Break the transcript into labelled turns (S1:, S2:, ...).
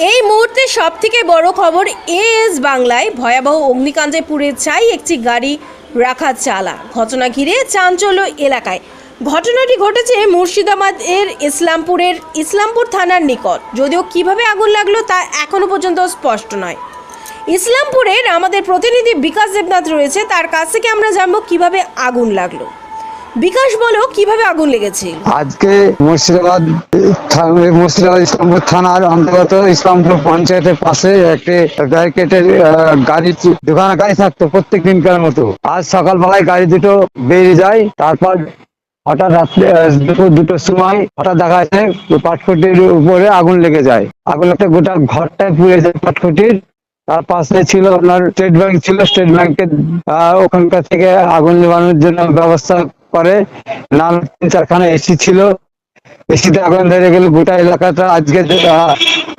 S1: এই মুহূর্তে সবথেকে বড় খবর, এএস বাংলায় ভয়াবহ অগ্নিকাণ্ডে পুড়ে ছাই একটি গাড়ি রাখা চালা। ঘটনা ঘিরে চাঞ্চল্য এলাকায়। ঘটনাটি ঘটেছে মুর্শিদাবাদের ইসলামপুর থানার নিকট। যদিও কিভাবে আগুন লাগলো তা এখনো পর্যন্ত স্পষ্ট নয়। ইসলামপুরের আমাদের প্রতিনিধি বিকাশ দেবনাথ রয়েছে, তার কাছ থেকে আমরা জানবো কিভাবে আগুন লাগলো। বিকাশ, বলো কিভাবে আগুন লেগেছে।
S2: আজকে মুর্শিদাবাদ ইসলামপুর থানার অন্তর্গত ইসলামপুর পঞ্চায়েতের পাশে একটি ব্যারিকেডের দোকানে গাড়ি থাকতো প্রত্যেক দিনকার মতো। আজ সকালবেলায় গাড়ি দুটো বেরিয়ে যায়। তারপর হঠাৎ রাত্রে দুপুর 2টোর সময় হঠাৎ দেখা যাচ্ছে পাটকুটির উপরে আগুন লেগে যায়। আগুন লাগতে গোটা ঘরটায় পুড়ে যায় পাটকুটির। তার পাশে ছিল আপনার স্টেট ব্যাংক ছিল, স্টেট ব্যাংকের ওখানকার থেকে আগুন নেভানোর জন্য ব্যবস্থা করে। 3-4খানা এসি ছিল, এসিতে আগুন ধরে গেল। গোটা এলাকাটা আজকে